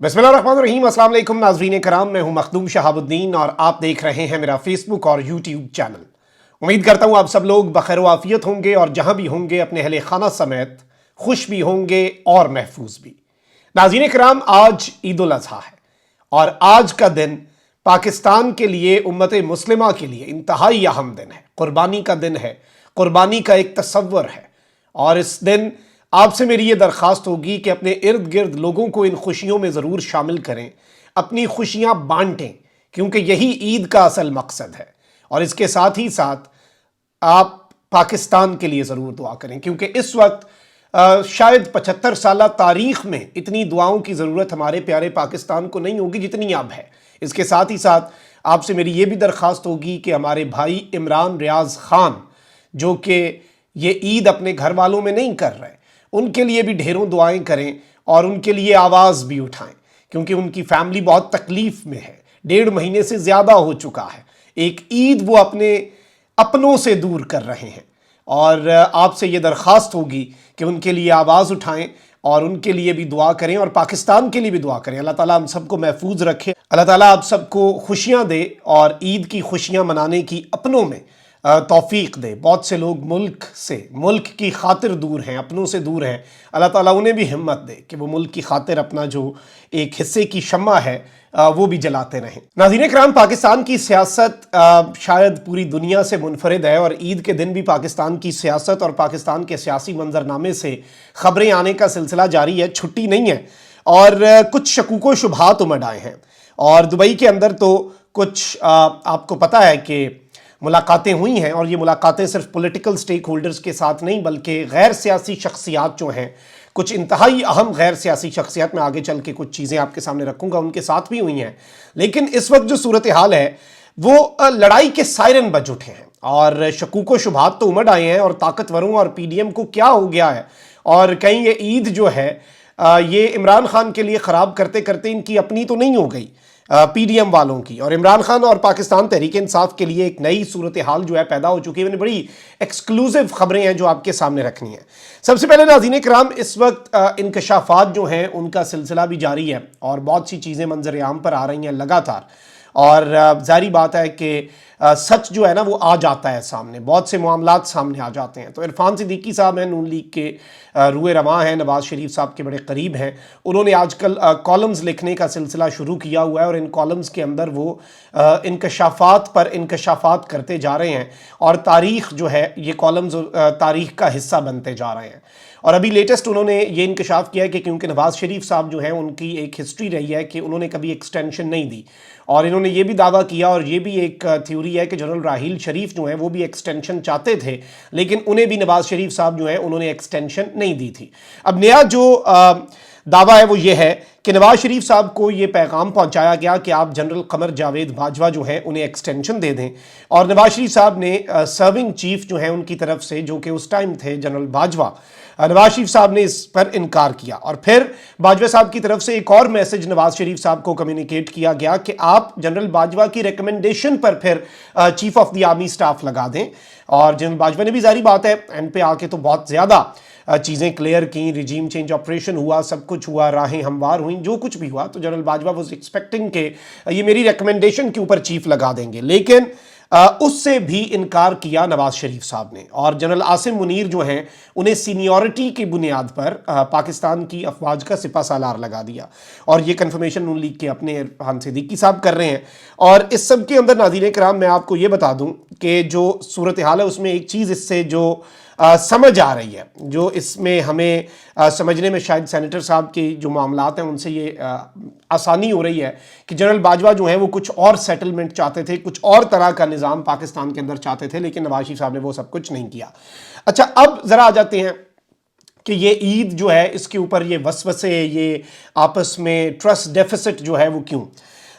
बिस्मिल्लाहिर्रहमानिर्रहीम। अस्सलाम वालेकुम नाज़रीन कराम, मैं हूं मखदूम शहाबुद्दीन और आप देख रहे हैं मेरा फेसबुक और यूट्यूब चैनल। उम्मीद करता हूं आप सब लोग बखैर आफियत होंगे और जहां भी होंगे अपने अहले खाना समेत खुश भी होंगे और महफूज भी। नाज़रीन कराम, आज ईद उल अज़हा है और आज का दिन पाकिस्तान के लिए, उम्मत मुस्लिमा के लिए इंतहाई अहम दिन है। कुर्बानी का दिन है, कुर्बानी का एक तसव्वुर है। और इस दिन आपसे मेरी ये दरख्वास्त होगी कि अपने इर्द गिर्द लोगों को इन खुशियों में ज़रूर शामिल करें, अपनी खुशियाँ बांटें, क्योंकि यही ईद का असल मकसद है। और इसके साथ ही साथ आप पाकिस्तान के लिए ज़रूर दुआ करें, क्योंकि इस वक्त शायद 75 साल तारीख़ में इतनी दुआओं की ज़रूरत हमारे प्यारे पाकिस्तान को नहीं होगी जितनी अब है। इसके साथ ही साथ आपसे मेरी ये भी दरख्वास्त होगी कि हमारे भाई इमरान रियाज ख़ान, जो कि ये ईद अपने घर वालों में नहीं कर रहे, उनके लिए भी ढेरों दुआएं करें और उनके लिए आवाज़ भी उठाएं, क्योंकि उनकी फैमिली बहुत तकलीफ़ में है। 1.5 महीने से ज़्यादा हो चुका है, एक ईद वो अपने अपनों से दूर कर रहे हैं। और आपसे ये दरख्वास्त होगी कि उनके लिए आवाज़ उठाएं और उनके लिए भी दुआ करें और पाकिस्तान के लिए भी दुआ करें। अल्लाह ताला हम सबको महफूज रखे, अल्लाह ताला आप सबको खुशियाँ दे और ईद की खुशियाँ मनाने की अपनों में तौफीक दे। बहुत से लोग मुल्क की खातिर दूर हैं, अपनों से दूर हैं। अल्लाह ताला उन्हें भी हिम्मत दे कि वो मुल्क की खातिर अपना जो एक हिस्से की शम्मा है वो भी जलाते रहें। नाज़रीन कराम, पाकिस्तान की सियासत शायद पूरी दुनिया से मुनफरिद है और ईद के दिन भी पाकिस्तान की सियासत और पाकिस्तान के सियासी मंजरनामे से ख़बरें आने का सिलसिला जारी है, छुट्टी नहीं है। और कुछ शकूक शुबहात उमड़ आए हैं और दुबई के अंदर तो कुछ आपको पता है कि मुलाकातें हुई हैं। और ये मुलाकातें सिर्फ पॉलिटिकल स्टेक होल्डर्स के साथ नहीं, बल्कि गैर सियासी शख्सियात जो हैं, कुछ इंतहाई अहम गैर सियासी शख्सियात, मैं आगे चल के कुछ चीज़ें आपके सामने रखूंगा, उनके साथ भी हुई हैं। लेकिन इस वक्त जो सूरत हाल है वो लड़ाई के सायरन बज उठे हैं और शकूक व शुबहात तो उमड़ आए हैं और ताकतवरों और PDM को क्या हो गया है और कहीं ये ईद जो है ये इमरान खान के लिए ख़राब करते करते इनकी अपनी तो नहीं हो गई, PDM वालों की। और इमरान खान और पाकिस्तान तहरीक इंसाफ के लिए एक नई सूरत हाल जो है पैदा हो चुकी है। मैंने बड़ी एक्सक्लूसिव खबरें हैं जो आपके सामने रखनी है। सबसे पहले नाज़रीन कराम, इस वक्त इंकशाफात जो हैं उनका सिलसिला भी जारी है और बहुत सी चीज़ें मंजर आम पर आ रही हैं लगातार। और ज़ाहिर बात है कि सच जो है ना वो आ जाता है सामने, बहुत से मामलात सामने आ जाते हैं। तो इरफान सिद्दीकी साहब हैं, नून लीग के रूए रवां हैं, नवाज़ शरीफ साहब के बड़े करीब हैं। उन्होंने आजकल कॉलम्स लिखने का सिलसिला शुरू किया हुआ है और इन कॉलम्स के अंदर वो इंकशाफात पर इंकशाफात करते जा रहे हैं और तारीख़ जो है ये कॉलम्स तारीख़ का हिस्सा बनते जा रहे हैं। और अभी लेटेस्ट उन्होंने ये इंकशाफ किया है कि क्योंकि नवाज़ शरीफ साहब जो हैं उनकी एक हिस्ट्री रही है कि उन्होंने कभी एक्सटेंशन नहीं दी। और इन्होंने ये भी दावा किया और ये भी एक थ्योरी है कि जनरल राहील शरीफ जो हैं वो भी एक्सटेंशन चाहते थे, लेकिन उन्हें भी नवाज़ शरीफ साहब जो हैं उन्होंने एक्सटेंशन नहीं दी थी। अब नया जो दावा है वो ये है कि नवाज़ शरीफ साहब को ये पैगाम पहुंचाया गया कि आप जनरल कमर जावेद बाजवा जो हैं उन्हें एक्सटेंशन दे दें। और नवाज़ शरीफ साहब ने सर्विंग चीफ जो हैं उनकी तरफ से, जो कि उस टाइम थे जनरल बाजवा, नवाज़ शरीफ साहब ने इस पर इनकार किया। और फिर बाजवा साहब की तरफ से एक और मैसेज नवाज़ शरीफ साहब को कम्युनिकेट किया गया कि आप जनरल बाजवा की रिकमेंडेशन पर फिर chief of the army staff लगा दें। और जनरल बाजवा ने भी, जारी बात है, एंड पे आके तो बहुत ज़्यादा चीज़ें क्लियर की, रिजीम चेंज ऑपरेशन हुआ, सब कुछ हुआ, राहें हमवार हुई, जो कुछ भी हुआ। तो जनरल बाजवा वाज एक्सपेक्टिंग के ये मेरी रिकमेंडेशन के ऊपर चीफ लगा देंगे, लेकिन उससे भी इनकार किया नवाज़ शरीफ साहब ने। और जनरल आसिम मुनीर जो हैं उन्हें सीनियरिटी की बुनियाद पर पाकिस्तान की अफवाज का सिपा सालार लगा दिया। और ये कन्फर्मेशन नून लीग के अपने इरफान सिद्दीकी साहब कर रहे हैं। और इस सब के अंदर नाज़रीन कराम मैं आपको ये बता दूं कि जो सूरत हाल है उसमें एक चीज़ इससे जो समझ आ रही है, जो इसमें हमें समझने में शायद सेनेटर साहब के जो मामलात हैं उनसे ये आसानी हो रही है कि जनरल बाजवा जो हैं वो कुछ और सेटलमेंट चाहते थे, कुछ और तरह का निज़ाम पाकिस्तान के अंदर चाहते थे, लेकिन नवाज़ शरीफ साहब ने वो सब कुछ नहीं किया। अच्छा, अब ज़रा आ जाते हैं कि ये ईद जो है इसके ऊपर ये वसवसे, ये आपस में ट्रस्ट डेफिसिट जो है वो क्यों।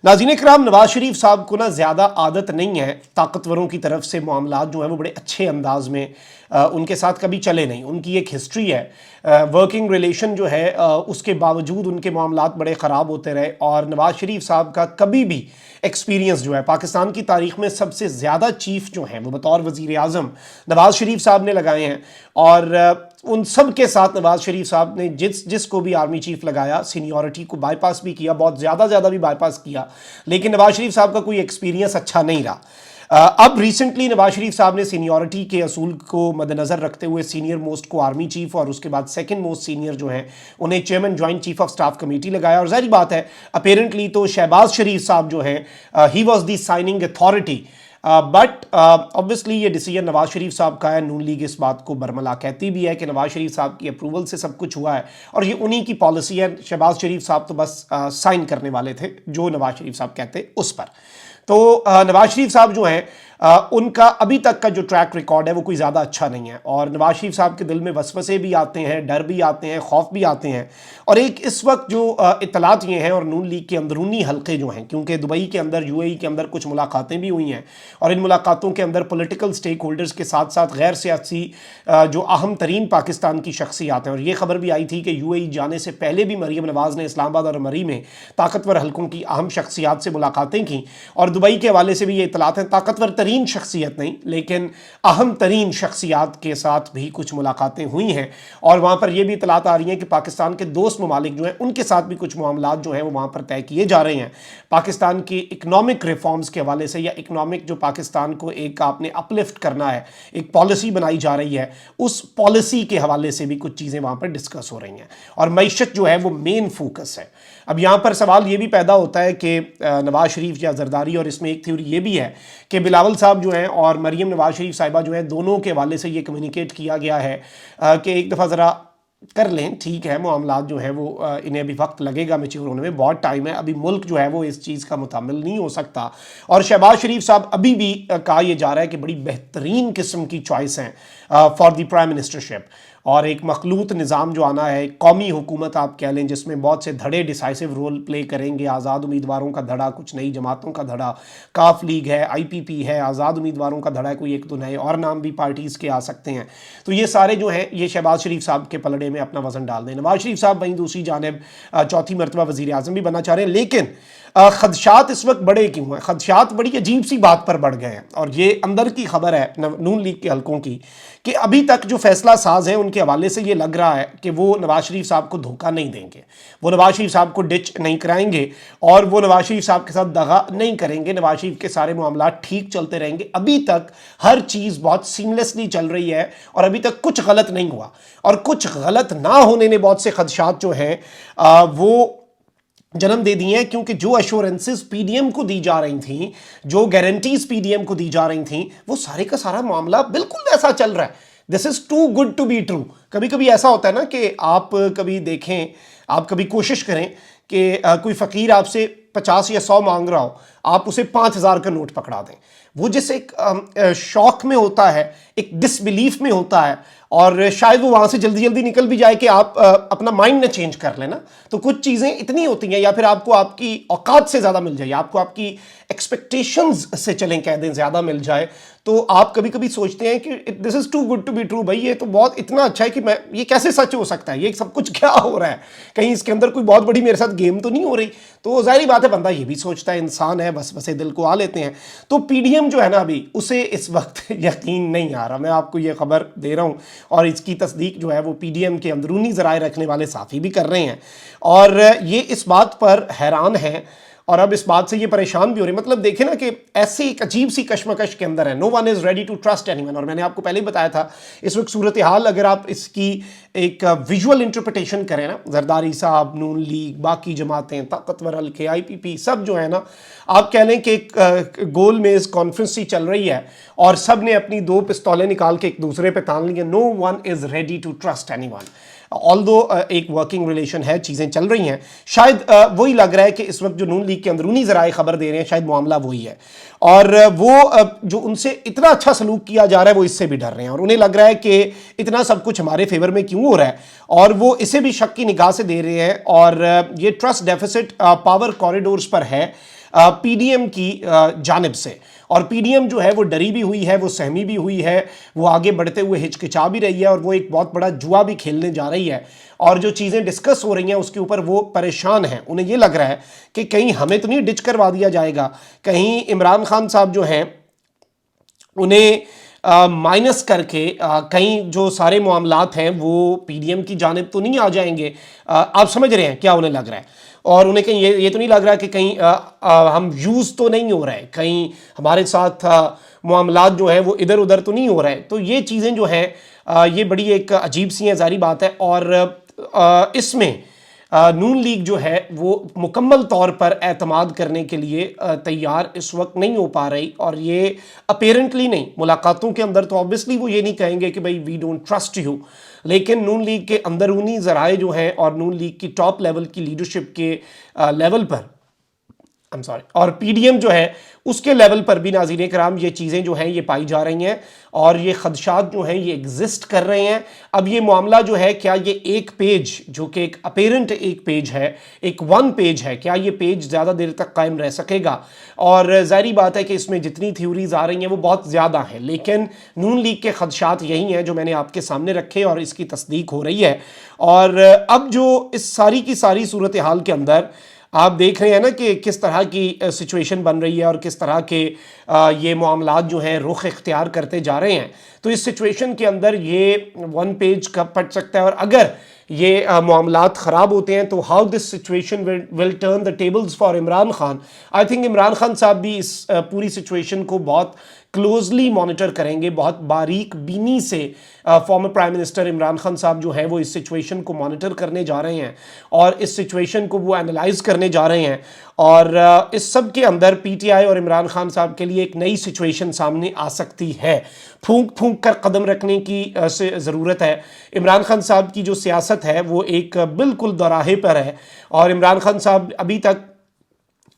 नाज़रीन कराम, नवाज़ शरीफ साहब को ना ज़्यादा आदत नहीं है ताकतवरों की तरफ से मामलात जो हैं वो बड़े अच्छे अंदाज में उनके साथ कभी चले नहीं। उनकी एक हिस्ट्री है, वर्किंग रिलेशन जो है उसके बावजूद उनके मामलात बड़े ख़राब होते रहे। और नवाज़ शरीफ साहब का कभी भी एक्सपीरियंस जो है, पाकिस्तान की तारीख़ में सबसे ज़्यादा चीफ जो हैं वो बतौर वज़ीर आज़म नवाज़ शरीफ साहब ने लगाए हैं। और उन सब के साथ नवाज शरीफ साहब ने जिसको भी आर्मी चीफ लगाया, सीनियरिटी को बाईपास भी किया, बहुत ज़्यादा भी बाईपास किया, लेकिन नवाज शरीफ साहब का कोई एक्सपीरियंस अच्छा नहीं रहा। अब रिसेंटली नवाज शरीफ साहब ने सीनियरिटी के असूल को मद्देनज़र रखते हुए सीनियर मोस्ट को आर्मी चीफ और उसके बाद सेकंड मोस्ट सीनियर जो हैं उन्हें chairman joint chief of staff committee लगाया। और जाहिर बात है अपेरेंटली तो शहबाज शरीफ साहब जो हैं he was the signing authority, but obviously ये डिसीजन नवाज शरीफ साहब का है। नून लीग इस बात को बरमला कहती भी है कि नवाज शरीफ साहब की अप्रूवल से सब कुछ हुआ है और ये उन्हीं की पॉलिसी है। शहबाज शरीफ साहब तो बस साइन करने वाले थे जो नवाज शरीफ साहब कहते उस पर। तो नवाज शरीफ साहब जो हैं उनका अभी तक का जो ट्रैक रिकॉर्ड है वो कोई ज़्यादा अच्छा नहीं है और नवाज शरीफ साहब के दिल में वसवसे भी आते हैं, डर भी आते हैं, खौफ भी आते हैं। और एक इस वक्त जो इत्तलात ये हैं और नून लीग के अंदरूनी हल्के जो हैं, क्योंकि दुबई के अंदर यूएई के अंदर कुछ मुलाकातें भी हुई हैं और इन मुलाकातों के अंदर पॉलिटिकल स्टेक होल्डर्स के साथ साथ गैर सियासी जो अहम तरीन पाकिस्तान की शख्सियात हैं, और ये खबर भी आई थी कि यूएई जाने से पहले भी मरीम नवाज़ ने इस्लामाबाद और मरी में ताकतवर हल्कों की अहम शख्सियात से मुलाकातें की। और दुबई के हवाले से भी ये इत्तलात हैं, ताकतवर तरीन शख्सियत नहीं लेकिन अहम तरीन शख्सियात के साथ भी कुछ मुलाकातें हुई हैं और वहाँ पर यह भी इत्तलात आ रही हैं कि पाकिस्तान के दोस्त ममालिक जो हैं उनके साथ भी कुछ मामलात जो हैं वो वहाँ पर तय किए जा रहे हैं। पाकिस्तान की इकनॉमिक रिफॉर्म्स के हवाले से या इकनॉमिक जो पाकिस्तान को एक आपने अपलिफ्ट करना है, एक पॉलिसी बनाई जा रही है, उस पॉलिसी के हवाले से भी कुछ चीज़ें वहाँ पर डिस्कस हो रही हैं और मईशत जो है वो मेन फोकस है। अब यहाँ पर सवाल ये भी पैदा होता है कि नवाज शरीफ या जरदारी, और इसमें एक थ्योरी ये भी है कि बिलावल साहब जो हैं और मरीम नवाज शरीफ साहिबा जो हैं दोनों के हवाले से ये कम्युनिकेट किया गया है कि एक दफ़ा ज़रा कर लें, ठीक है मामलात जो है वो इन्हें अभी वक्त लगेगा मैच्योर होने में, बहुत टाइम है, अभी मुल्क जो है वो इस चीज़ का मुतामिल नहीं हो सकता। और शहबाज शरीफ साहब अभी भी कहा यह जा रहा है कि बड़ी बेहतरीन किस्म की चॉइस हैं फॉर द प्राइम मिनिस्टरशिप और एक मखलूत निज़ाम जो आना है, कौमी हुकूमत आप कह लें, जिसमें बहुत से धड़े डिसाइसिव रोल प्ले करेंगे। आज़ाद उम्मीदवारों का धड़ा, कुछ नई जमातों का धड़ा, काफ लीग है, IPP है, आज़ाद उम्मीदवारों का धड़ा है, कोई एक दो नए और नाम भी पार्टीज़ के आ सकते हैं। तो ये सारे जो हैं ये शहबाज शरीफ साहब के पलड़े में अपना वज़न डाल दें। नवाज शरीफ साहब वहीं दूसरी जानिब चौथी मरतबा वज़ीर आज़म भी बनना चाह रहे हैं, लेकिन खदशात इस वक्त बड़े क्यों हैं? खदशात बड़ी अजीब सी बात पर बढ़ गए हैं और ये अंदर की खबर है नून लीग के हलकों की कि अभी तक जो फैसला साज है उनके हवाले से ये लग रहा है कि वो नवाज शरीफ साहब को धोखा नहीं देंगे, वो नवाज शरीफ साहब को डिच नहीं कराएंगे और वो नवाज शरीफ साहब के साथ दगा नहीं करेंगे। नवाज शरीफ के सारे मामला ठीक चलते रहेंगे। अभी तक हर चीज़ बहुत सीमलेसली चल रही है और अभी तक कुछ गलत नहीं हुआ और कुछ गलत ना होने ने बहुत से खदशात जो हैं वो जन्म दे दिए हैं, क्योंकि जो एश्योरेंसेस PDM को दी जा रही थी, जो गारंटीज PDM को दी जा रही थी, वो सारे का सारा मामला बिल्कुल ऐसा चल रहा है। This is too good to be true. कभी कभी ऐसा होता है ना कि आप कभी देखें, आप कभी कोशिश करें कि कोई फ़कीर आपसे 50 या 100 मांग रहा हो, आप उसे 5000 का नोट पकड़ा दें। वो जिस एक शौक में होता है, एक डिसबिलीफ में होता है और शायद वो वहाँ से जल्दी जल्दी निकल भी जाए कि आप अपना माइंड न चेंज कर लेना। तो कुछ चीज़ें इतनी होती हैं या फिर आपको आपकी औकात से ज़्यादा मिल जाए, आपको आपकी एक्सपेक्टेशंस से चलें कह दें ज़्यादा मिल जाए, तो आप कभी कभी सोचते हैं कि this is too good to be true. भाई ये तो बहुत इतना अच्छा है कि मैं, ये कैसे सच हो सकता है, ये सब कुछ क्या हो रहा है, कहीं इसके अंदर कोई बहुत बड़ी मेरे साथ गेम तो नहीं हो रही। तो जाहिर बात है बंदा ये भी सोचता है, इंसान है, बस बसे दिल को आ लेते हैं। तो PDM जो है ना अभी उसे इस वक्त यकीन नहीं आ रहा, मैं आपको ये खबर दे रहा हूँ और इसकी तस्दीक जो है वो PDM के अंदरूनी ज़राए रखने वाले साफ़ी भी कर रहे हैं और ये इस बात पर हैरान हैं और अब इस बात से ये परेशान भी हो रहे हैं। मतलब देखें ना कि ऐसी एक अजीब सी कश्मकश के अंदर है। No one is ready to trust anyone. और मैंने आपको पहले ही बताया था इस वक्त सूरत हाल अगर आप इसकी एक विजुअल इंटरप्रिटेशन करें ना, जरदारी साहब, नून लीग, बाकी जमातें, ताकतवर हल्के, IPP सब जो है ना, आप कह लें कि एक गोल मेज कॉन्फ्रेंस सी चल रही है और सब ने अपनी 2 पिस्तौलें निकाल के एक दूसरे पे तान ली है। No one is ready to trust anyone. Although एक वर्किंग रिलेशन है, चीज़ें चल रही हैं। शायद वही लग रहा है कि इस वक्त जो नून लीग के अंदरूनी ज़राए खबर दे रहे हैं, शायद मामला वही है और वो जो उनसे इतना अच्छा सलूक किया जा रहा है वो इससे भी डर रहे हैं और उन्हें लग रहा है कि इतना सब कुछ हमारे फेवर में क्यों हो रहा है और वो इसे भी शक की निगाह से दे रहे हैं। और ये ट्रस्ट डेफिसिट पावर कॉरिडोर्स पर है PDM की जानिब से और PDM जो है वो डरी भी हुई है, वो सहमी भी हुई है, वो आगे बढ़ते हुए हिचकिचा भी रही है और वो एक बहुत बड़ा जुआ भी खेलने जा रही है और जो चीज़ें डिस्कस हो रही हैं उसके ऊपर वो परेशान हैं। उन्हें ये लग रहा है कि कहीं हमें तो नहीं डिच करवा दिया जाएगा, कहीं इमरान खान साहब जो हैं उन्हें माइनस करके कहीं जो सारे मामलात हैं वो पीडीएम की जानिब तो नहीं आ जाएंगे। आप समझ रहे हैं क्या उन्हें लग रहा है, और उन्हें कहीं ये तो नहीं लग रहा कि कहीं हम यूज़ तो नहीं हो रहे, कहीं हमारे साथ मामलात जो है वो इधर उधर तो नहीं हो रहे। तो ये चीज़ें जो हैं ये बड़ी एक अजीब सी हैं, ज़ाहिर बात है। और इसमें नून लीग जो है वो मुकम्मल तौर पर एतमाद करने के लिए तैयार इस वक्त नहीं हो पा रही, और ये अपेरेंटली नहीं, मुलाकातों के अंदर तो ऑब्वियसली वो ये नहीं कहेंगे कि भाई वी डोंट ट्रस्ट यू, लेकिन नून लीग के अंदरूनी ज़राए जो हैं और नून लीग की टॉप लेवल की लीडरशिप के लेवल पर और पीडीएम जो है उसके लेवल पर भी नाज़रीन कराम ये चीज़ें जो हैं ये पाई जा रही हैं, और ये खदशात जो हैं ये एग्जिस्ट कर रहे हैं। अब ये मामला जो है, क्या ये एक पेज जो कि एक अपेरेंट एक पेज है, एक वन पेज है, क्या ये पेज ज़्यादा देर तक कायम रह सकेगा? और ज़ाहिर बात है कि इसमें जितनी थ्योरीज आ रही हैं वो बहुत ज़्यादा हैं, लेकिन नून लीग के खदशात यही हैं जो मैंने आपके सामने रखे और इसकी तस्दीक हो रही है। और अब जो इस सारी की सारी सूरत हाल के अंदर आप देख रहे हैं ना कि किस तरह की सिचुएशन बन रही है और किस तरह के ये मामलात जो हैं रुख इख्तियार करते जा रहे हैं। तो इस सिचुएशन के अंदर ये वन पेज कब पढ़ सकता है, और अगर ये मामलात ख़राब होते हैं तो how this situation will turn the tables for Imran Khan. I think Imran Khan साहब भी इस पूरी सिचुएशन को बहुत क्लोजली मॉनिटर करेंगे, बहुत बारीक बीनी से former prime minister Imran Khan साहब जो हैं वो इस सिचुएशन को मॉनिटर करने जा रहे हैं और इस सिचुएशन को वो एनालाइज करने जा रहे हैं। और इस सब के अंदर पीटीआई और इमरान खान साहब के लिए एक नई सिचुएशन सामने आ सकती है। फूंक फूंक कर कदम रखने की ज़रूरत है। इमरान खान साहब की जो सियासत है वो एक बिल्कुल दोराहे पर है, और इमरान खान साहब अभी तक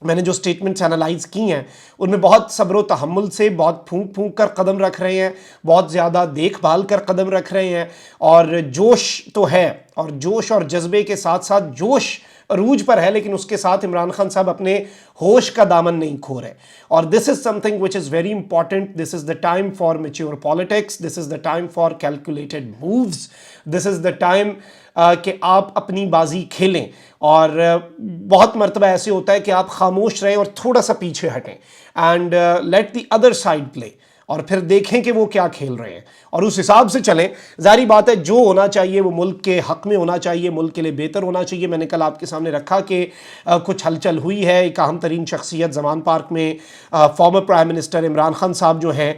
मैंने जो स्टेटमेंट्स एनालाइज की हैं उनमें बहुत सब्र तहम्मुल से बहुत फूंक फूंक कर कदम रख रहे हैं, बहुत ज़्यादा देखभाल कर कदम रख रहे हैं, और जोश तो है, और जोश और जज्बे के साथ साथ जोश अरूज पर है, लेकिन उसके साथ इमरान खान साहब अपने होश का दामन नहीं खो रहे। और this is something which is very important. This is the time for mature politics, this is the time for calculated moves, this is the time कि आप अपनी बाजी खेलें। और बहुत मरतबा ऐसे होता है कि आप खामोश रहें और थोड़ा सा पीछे हटें and let the other side play, और फिर देखें कि वो क्या खेल रहे हैं और उस हिसाब से चलें। ज़ाहिर बात है जो होना चाहिए वो मुल्क के हक़ में होना चाहिए, मुल्क के लिए बेहतर होना चाहिए। मैंने कल आपके सामने रखा कि कुछ हलचल हुई है। एक अहम तरीन शख्सियत ज़मान पार्क में former prime minister Imran Khan साहब जो हैं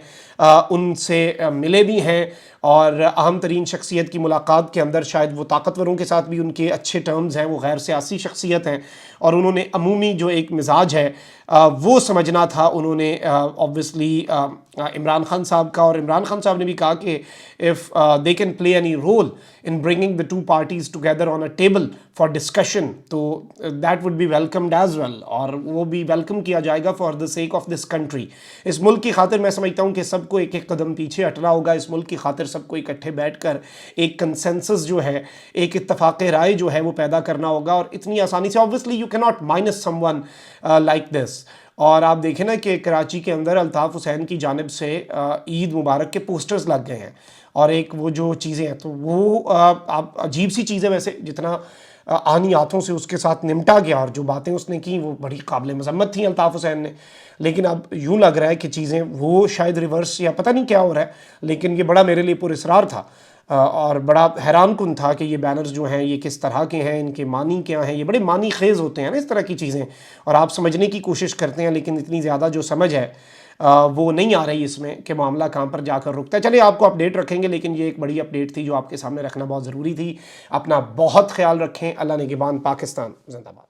उनसे मिले भी हैं, और अहम तरीन शख्सियत की मुलाकात के अंदर शायद वो ताकतवरों के साथ भी उनके अच्छे टर्म्स हैं, वो गैर सियासी शख्सियत हैं, और उन्होंने अमूमी जो एक मिजाज है वो समझना था उन्होंने ऑब्वियसली इमरान खान साहब का। और इमरान खान साहब ने भी कहा कि if they can play any role in bringing the two parties together on a table for discussion, तो that would be welcomed as well, और वो भी वेलकम किया जाएगा for the sake of this country. इस मुल्क की खातिर मैं समझता हूँ कि सबको एक एक कदम पीछे हटना होगा। इस मुल्क की खातिर सबको इकट्ठे बैठकर एक कंसेंसस जो है, एक इत्तफाक राय जो है वो पैदा करना होगा, और इतनी आसानी से obviously you can not minus someone like this. और आप देखें ना कि कराची के अंदर अल्ताफ़ हुसैन की जानिब से ईद मुबारक के पोस्टर्स लग गए हैं, और एक वो जो चीज़ें हैं तो वो आप अजीब सी चीज़ें, वैसे जितना आनी हाथों से उसके साथ निमटा गया और जो बातें उसने की वो बड़ी काबिल मज़म्मत थी अल्ताफ़ हुसैन ने, लेकिन अब यूँ लग रहा है कि चीज़ें वो शायद रिवर्स या पता नहीं क्या हो रहा है, लेकिन ये बड़ा मेरे लिए पुरस्रार था और बड़ा हैरान कुन था कि ये बैनर्स जो हैं ये किस तरह के हैं, इनके मानी क्या हैं। ये बड़े मानी खेज़ होते हैं ना इस तरह की चीज़ें, और आप समझने की कोशिश करते हैं, लेकिन इतनी ज़्यादा जो समझ है वो नहीं आ रही इसमें कि मामला कहाँ पर जाकर रुकता है। चलिए आपको अपडेट रखेंगे, लेकिन ये एक बड़ी अपडेट थी जो आपके सामने रखना बहुत ज़रूरी थी। अपना बहुत ख्याल रखें। अल्लाह निगहबान। पाकिस्तान जिंदाबाद।